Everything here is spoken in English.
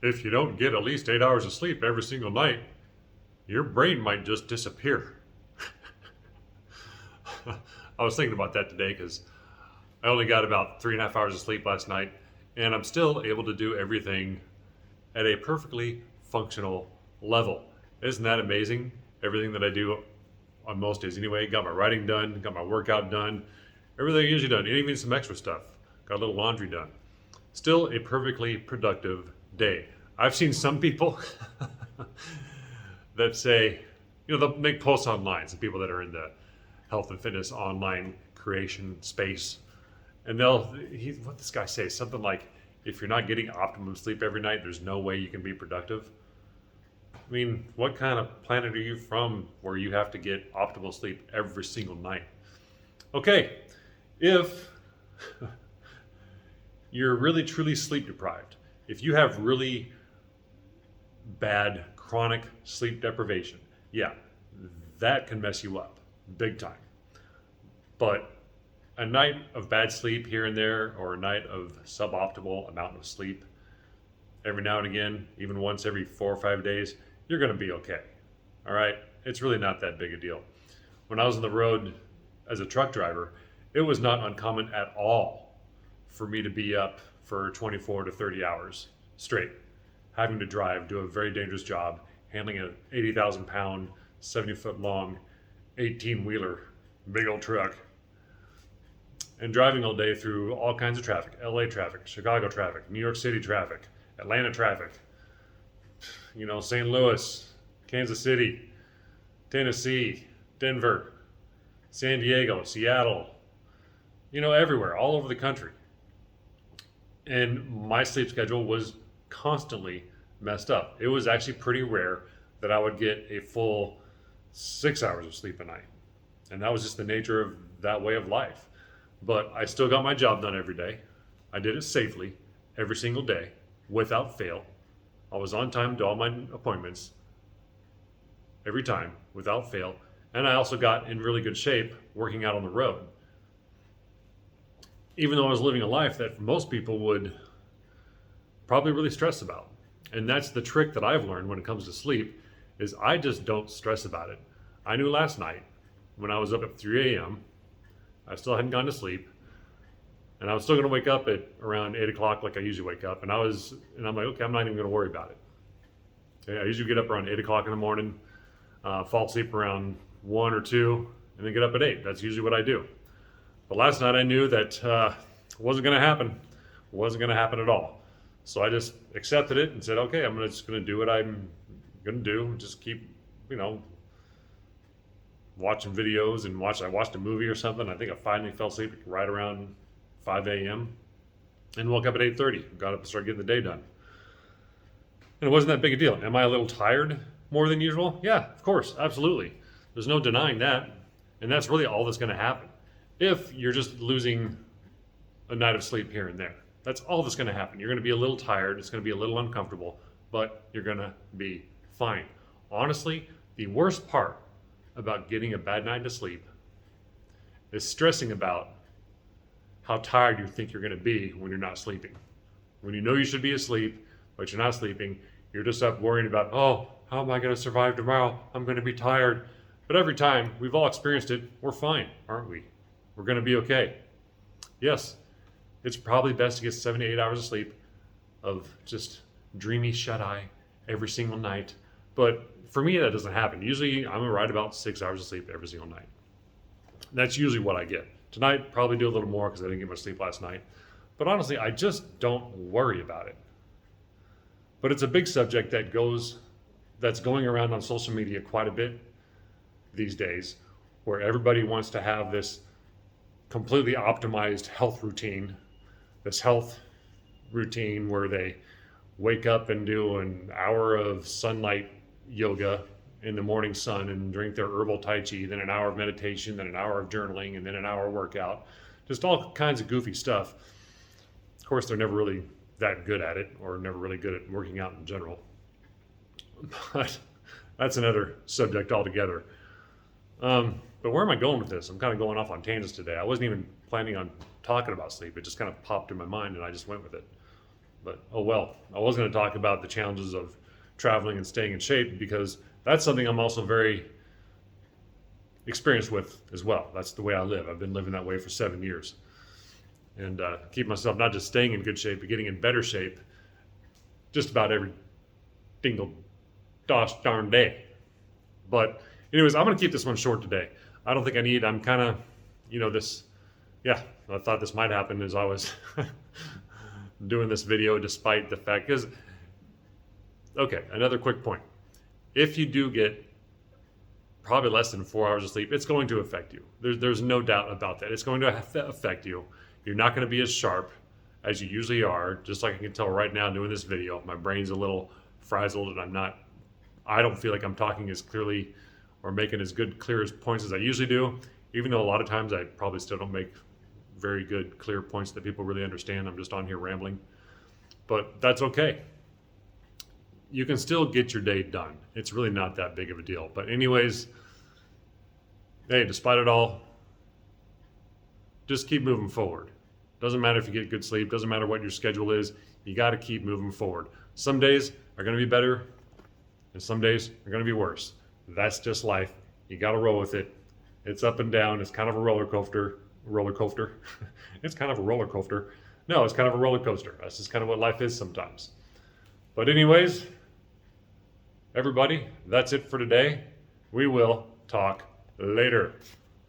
if you don't get at least 8 hours of sleep every single night, your brain might just disappear. I was thinking about that today because I only got about 3.5 hours of sleep last night, and I'm still able to do everything at a perfectly functional level. Isn't that amazing? Everything that I do on most days anyway. Got my writing done, got my workout done, everything usually done, and even some extra stuff. Got a little laundry done. Still a perfectly productive day. I've seen some people that say, they'll make posts online, some people that are in the health and fitness online creation space, and what this guy say? Something like, if you're not getting optimum sleep every night, there's no way you can be productive. I mean, what kind of planet are you from where you have to get optimal sleep every single night? Okay, if you're really truly sleep deprived, if you have really bad chronic sleep deprivation, yeah, that can mess you up big time. But a night of bad sleep here and there, or a night of suboptimal amount of sleep every now and again, even once every 4 or 5 days, you're going to be okay. All right? It's really not that big a deal. When I was on the road as a truck driver, it was not uncommon at all for me to be up for 24 to 30 hours straight, having to drive, do a very dangerous job, handling an 80,000 pound, 70-foot long, 18-wheeler, big old truck, and driving all day through all kinds of traffic: LA traffic, Chicago traffic, New York City traffic, Atlanta traffic, St. Louis, Kansas City, Tennessee, Denver, San Diego, Seattle, everywhere, all over the country. And my sleep schedule was constantly messed up. It was actually pretty rare that I would get a full 6 hours of sleep a night. And that was just the nature of that way of life. But I still got my job done every day. I did it safely every single day without fail. I was on time to all my appointments every time without fail. And I also got in really good shape working out on the road. Even though I was living a life that most people would probably really stress about. And that's the trick that I've learned when it comes to sleep, is I just don't stress about it. I knew last night when I was up at 3 a.m., I still hadn't gone to sleep, and I was still going to wake up at around 8 o'clock like I usually wake up. And I'm like, okay, I'm not even going to worry about it. Okay, I usually get up around 8 o'clock in the morning, fall asleep around 1 or 2, and then get up at 8. That's usually what I do. But last night I knew that it wasn't going to happen. It wasn't going to happen at all. So I just accepted it and said, okay, I'm just going to do what I'm going to do. Just keep, watching videos and I watched a movie or something. I think I finally fell asleep right around 5 a.m. and woke up at 8:30. Got up and started getting the day done. And it wasn't that big a deal. Am I a little tired more than usual? Yeah, of course, absolutely. There's no denying that. And that's really all that's going to happen. If you're just losing a night of sleep here and there, that's all that's going to happen. You're going to be a little tired. It's going to be a little uncomfortable, but you're going to be fine. Honestly, the worst part about getting a bad night of sleep is stressing about how tired you think you're going to be when you're not sleeping. When you know you should be asleep, but you're not sleeping, you're just up worrying about, oh, how am I going to survive tomorrow? I'm going to be tired. But every time, we've all experienced it, we're fine, aren't we? We're going to be okay. Yes, it's probably best to get 7 to 8 hours of sleep, of just dreamy shut-eye every single night. But for me, that doesn't happen. Usually, I'm right about 6 hours of sleep every single night. That's usually what I get. Tonight, probably do a little more because I didn't get much sleep last night. But honestly, I just don't worry about it. But it's a big subject that's going around on social media quite a bit these days, where everybody wants to have this completely optimized health routine, this health routine where they wake up and do an hour of sunlight yoga in the morning sun and drink their herbal tai chi, then an hour of meditation, then an hour of journaling, and then an hour workout. Just all kinds of goofy stuff. Of course, they're never really that good at it, or never really good at working out in general. But that's another subject altogether. But where am I going with this? I'm kind of going off on tangents today. I wasn't even planning on talking about sleep. It just kind of popped in my mind and I just went with it. But oh well. I was going to talk about the challenges of traveling and staying in shape because that's something I'm also very experienced with as well. That's the way I live. I've been living that way for 7 years. And keep myself not just staying in good shape, but getting in better shape just about every dingle gosh darn day. But anyways, I'm going to keep this one short today. I don't think I'm kind of, I thought this might happen as I was doing this video despite the fact, because, okay, another quick point. If you do get probably less than 4 hours of sleep, it's going to affect you. There's no doubt about that. It's going to affect you. You're not going to be as sharp as you usually are. Just like I can tell right now doing this video, my brain's a little frazzled and I don't feel like I'm talking as clearly or making as good, clear points as I usually do, even though a lot of times I probably still don't make very good, clear points that people really understand. I'm just on here rambling, but that's okay. You can still get your day done. It's really not that big of a deal. But anyways, hey, despite it all, just keep moving forward. Doesn't matter if you get good sleep, doesn't matter what your schedule is, you got to keep moving forward. Some days are going to be better and some days are going to be worse. That's just life. You got to roll with it. It's up and down. It's kind of a roller coaster. It's kind of a roller coaster. No, it's kind of a roller coaster. That's just kind of what life is sometimes. But anyways, everybody, that's it for today. We will talk later.